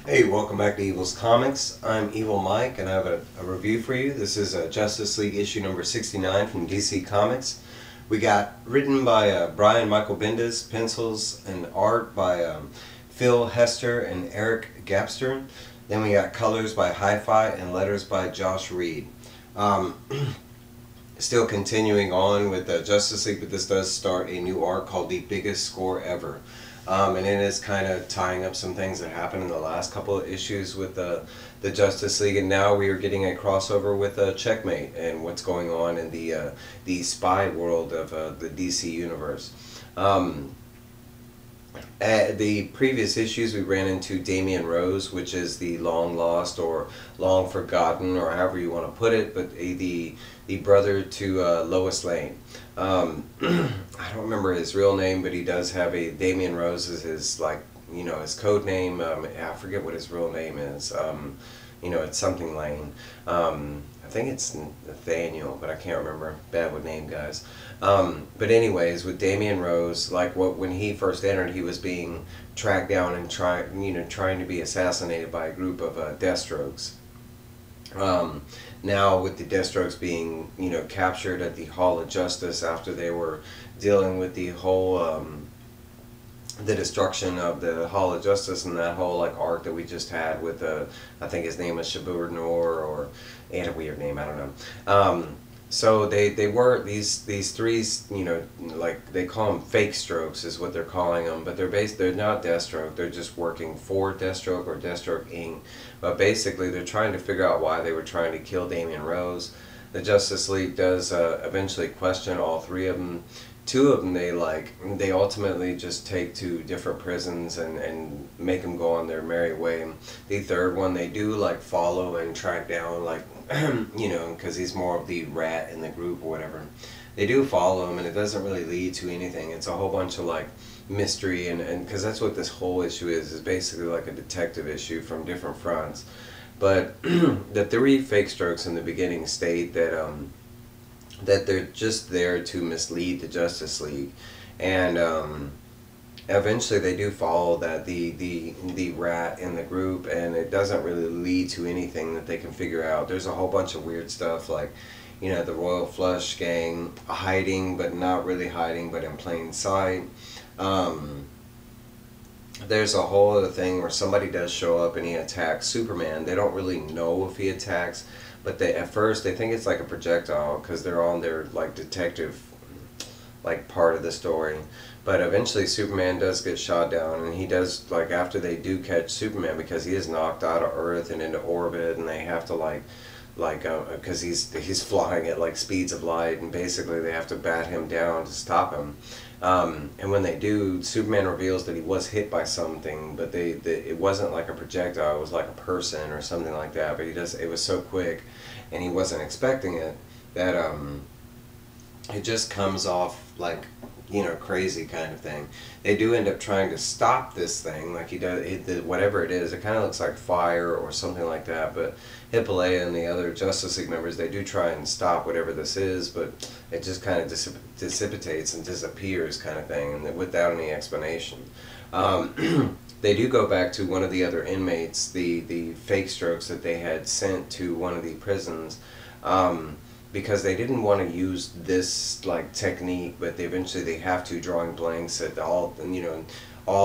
Hey, welcome back to Evil's Comics. I'm Evil Mike, and I have a review for you. This is Justice League issue number 69 from DC Comics. We got written by Brian Michael Bendis, pencils and art by Phil Hester and Eric Gapstur. Then we got colors by Hi-Fi and letters by Josh Reed. Um, Still continuing on with Justice League, but this does start a new arc called The Biggest Score Ever. And it is kind of tying up some things that happened in the last couple of issues with the Justice League, and now we are getting a crossover with Checkmate and what's going on in the spy world of the DC universe. At the previous issues, we ran into Damian Rose, which is the long lost or long forgotten, or however you want to put it, but the brother to Lois Lane. I don't remember his real name, but he does have a Damian Rose is his his code name. I forget what his real name is. It's something Lane. I think it's Nathaniel, but I can't remember. Bad with name guys. But anyways, with Damian Rose, when he first entered, he was being tracked down and trying to be assassinated by a group of Deathstrokes. Now with the Deathstrokes being captured at the Hall of Justice after they were dealing with the whole the destruction of the Hall of Justice and that whole arc that we just had with I think his name was Shabur Noor, or he had a weird name, I don't know. So they were these three, they call them fake strokes is what they're calling them, but they're not Deathstroke, they're just working for Deathstroke or Deathstroke Inc. But basically they're trying to figure out why they were trying to kill Damian Rose. The Justice League does eventually question all three of them. Two of them they ultimately just take to different prisons and make them go on their merry way. The third one they do follow and track down because he's more of the rat in the group or whatever. They do follow him, and it doesn't really lead to anything. It's a whole bunch of mystery, and because that's what this whole issue is basically a detective issue from different fronts. But the three fake strokes in the beginning state that that they're just there to mislead the Justice League, and eventually they do follow the rat in the group, and it doesn't really lead to anything that they can figure out. There's a whole bunch of weird stuff the Royal Flush gang hiding, but not really hiding, but in plain sight. There's a whole other thing where somebody does show up and he attacks Superman. They don't really know if he attacks, but at first they think it's a projectile because they're on their detective part of the story. But eventually Superman does get shot down, and he does after they do catch Superman, because he is knocked out of Earth and into orbit, and they have to because he's flying at speeds of light, and basically they have to bat him down to stop him. And when they do, Superman reveals that he was hit by something, but it wasn't a projectile, it was a person or something like that. But it was so quick, and he wasn't expecting it, that it just comes off crazy kind of thing. They do end up trying to stop this thing, he does, whatever it is. It kind of looks like fire or something like that, but Hippolyta and the other Justice League members, they do try and stop whatever this is, but it just kind of dissipates and disappears kind of thing, and without any explanation. They do go back to one of the other inmates, the fake strokes that they had sent to one of the prisons, because they didn't want to use this technique, but eventually they have to, drawing blanks at all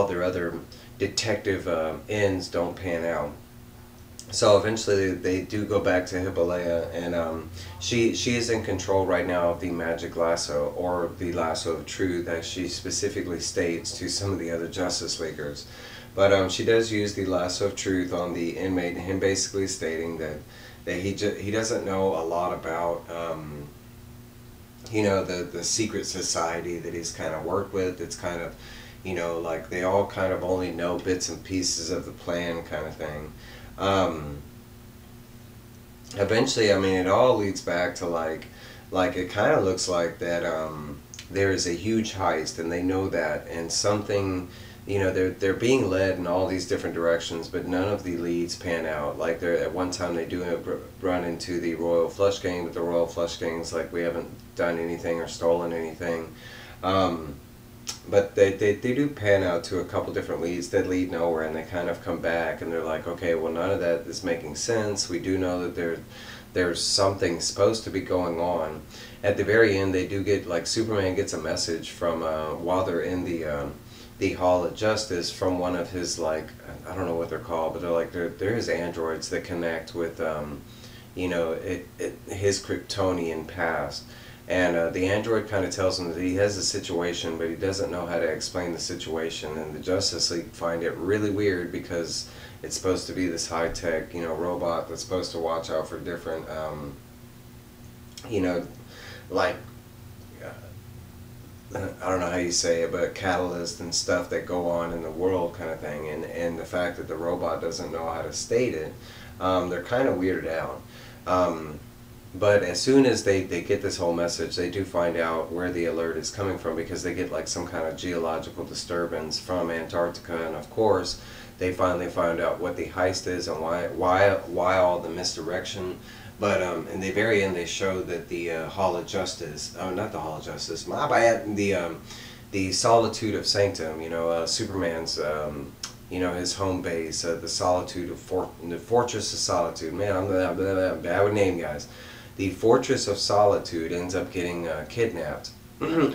their other detective ends don't pan out. So eventually they do go back to Hippolyta, and she is in control right now of the magic lasso, or the lasso of truth, as she specifically states to some of the other Justice Leaguers. But she does use the lasso of truth on the inmate, him basically stating that he doesn't know a lot about the secret society that he's kind of worked with. It's kind of they all kind of only know bits and pieces of the plan kind of thing. Eventually, it all leads back to it kind of looks like that there is a huge heist, and they know that, and something, they're being led in all these different directions, but none of the leads pan out. At one time they do run into the Royal Flush gang, but the Royal Flush gang's we haven't done anything or stolen anything. But they do pan out to a couple different leads that lead nowhere, and they kind of come back and they're like, okay, well, none of that is making sense. We do know that there's something supposed to be going on. At the very end, they do get, like, Superman gets a message from while they're in the Hall of Justice, from one of his, like, I don't know what they're called, but they're his androids that connect with his Kryptonian past. And the android kind of tells him that he has a situation, but he doesn't know how to explain the situation. And the Justice League find it really weird because it's supposed to be this high-tech, robot that's supposed to watch out for different, like, I don't know how you say it, but catalysts and stuff that go on in the world kind of thing. And the fact that the robot doesn't know how to state it, they're kind of weirded out. But as soon as they get this whole message, they do find out where the alert is coming from, because they get, like, some kind of geological disturbance from Antarctica, and of course they finally find out what the heist is and why all the misdirection. But in the very end, they show that the Hall of Justice, not the Hall of Justice, my bad, the Solitude of Sanctum, Superman's, his home base, the Solitude of the Fortress of Solitude. Man, I'm bad with name, guys. The Fortress of Solitude ends up getting kidnapped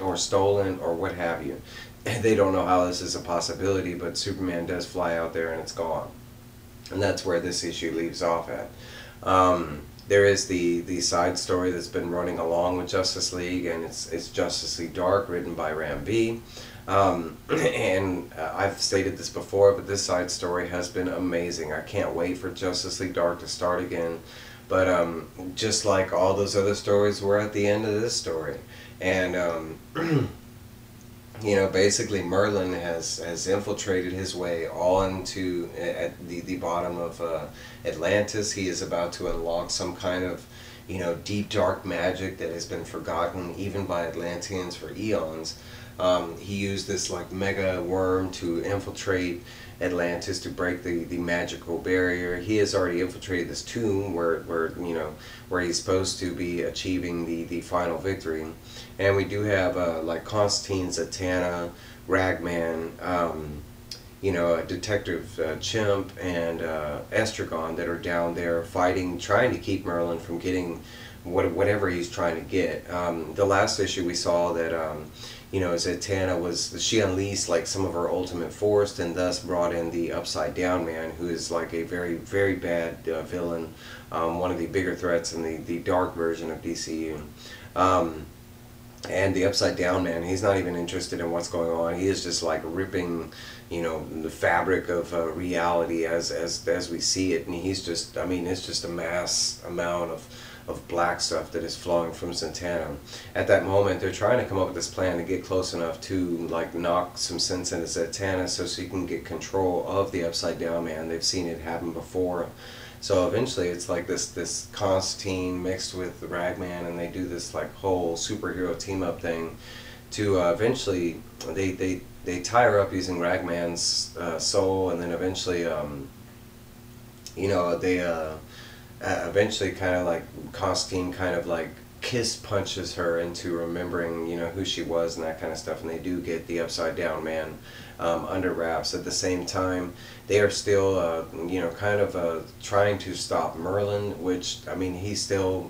or stolen or what have you. They don't know how this is a possibility, but Superman does fly out there and it's gone. And that's where this issue leaves off at. There is the side story that's been running along with Justice League, and it's Justice League Dark, written by Ram V. And I've stated this before, but this side story has been amazing. I can't wait for Justice League Dark to start again. But just like all those other stories, we're at the end of this story. And basically Merlin has infiltrated his way all into at the bottom of Atlantis. He is about to unlock some kind of deep dark magic that has been forgotten even by Atlanteans for eons. He used this, like, mega worm to infiltrate Atlantis, to break the magical barrier. He has already infiltrated this tomb where he's supposed to be achieving the final victory. And we do have like Constantine, Zatanna, Ragman, Detective Chimp, and Estragon that are down there fighting, trying to keep Merlin from getting whatever he's trying to get. The last issue we saw that Zatanna she unleashed, like, some of her ultimate force, and thus brought in the Upside Down Man, who is, like, a very, very bad villain, one of the bigger threats in the dark version of DCU. And the Upside Down Man, he's not even interested in what's going on. He is just, like, ripping, the fabric of reality as we see it, and he's just, it's just a mass amount of black stuff that is flowing from Zatanna. At that moment, they're trying to come up with this plan to get close enough to, like, knock some sense into Zatanna so she can get control of the Upside Down Man. They've seen it happen before. So eventually it's like this Constantine mixed with the Ragman, and they do this, like, whole superhero team up thing to eventually they tie her up using Ragman's soul, and then eventually eventually kind of, like, Constantine kind of, like, kiss punches her into remembering who she was and that kind of stuff, and they do get the Upside Down Man under wraps. At the same time, they are still kind of trying to stop Merlin, which, he still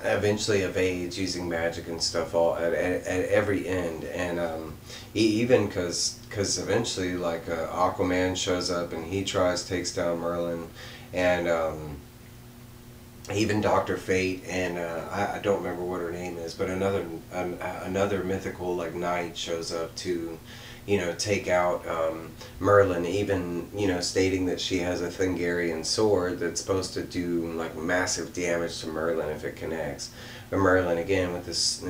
eventually evades using magic and stuff all at every end. And even because eventually, like, Aquaman shows up and he takes down Merlin, and even Dr. Fate, and I don't remember what her name is, but another mythical, like, knight shows up to take out Merlin, even stating that she has a Thingarian sword that's supposed to do, like, massive damage to Merlin if it connects. But Merlin, again, with this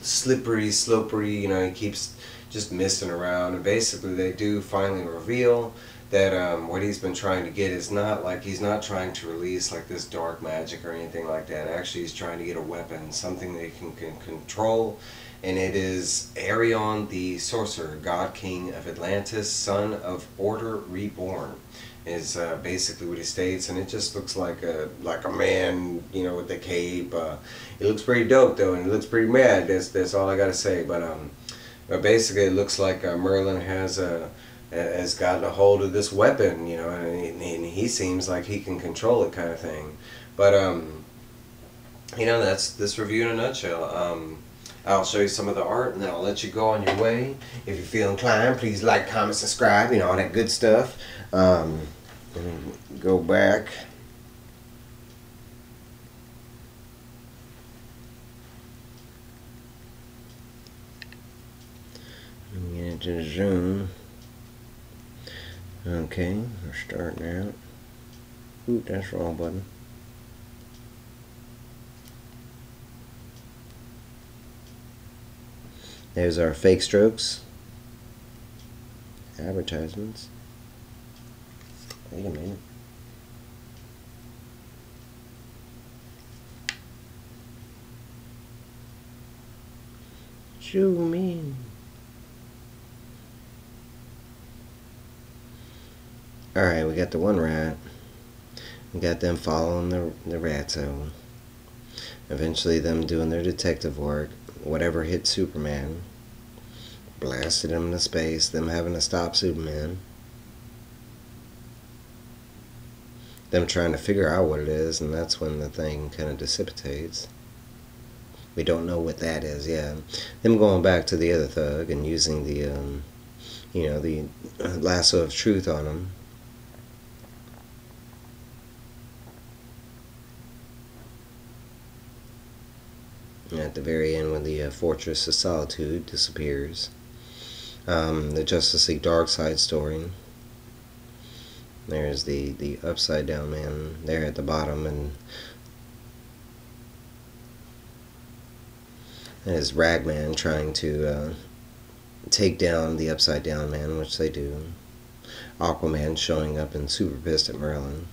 slippery, he keeps just messing around, and basically they do finally reveal that what he's been trying to get is not, like, he's not trying to release, like, this dark magic or anything like that. Actually, he's trying to get a weapon, something that he can control, and it is Arion the Sorcerer, God King of Atlantis, son of Order Reborn, is basically what he states. And it just looks like a man, with the cape. It looks pretty dope though, and it looks pretty mad. That's all I gotta say. But But basically, it looks like Merlin has gotten a hold of this weapon, you know, and he seems like he can control it, kind of thing. But you know, that's this review in a nutshell. I'll show you some of the art, and then I'll let you go on your way. If you feel inclined, please like, comment, subscribe, you know, all that good stuff. Go back. Get into the zoom. Okay, we're starting out. Ooh, that's the wrong button. There's our fake strokes. Advertisements. Wait a minute. Zoom in. Alright, we got the one rat. We got them following the ratso. Eventually them doing their detective work. Whatever hit Superman. Blasted him into space. Them having to stop Superman. Them trying to figure out what it is, and that's when the thing kind of dissipates. We don't know what that is yet. Them going back to the other thug and using the, you know, the lasso of truth on him. At the very end, when the Fortress of Solitude disappears, the Justice League Darkseid story. There's the upside down man there at the bottom, and is Ragman trying to take down the upside down man, which they do. Aquaman showing up and super pissed at Merlin.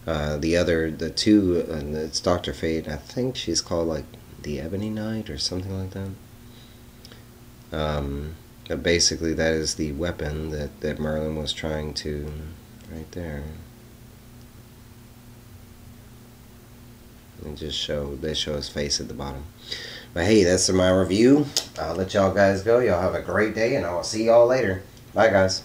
The two, it's Dr. Fate. I think she's called like the Ebony Knight or something like that. But basically, that is the weapon that Merlin was trying to, right there. And they show his face at the bottom. But hey, that's my review. I'll let y'all guys go. Y'all have a great day, and I'll see y'all later. Bye, guys.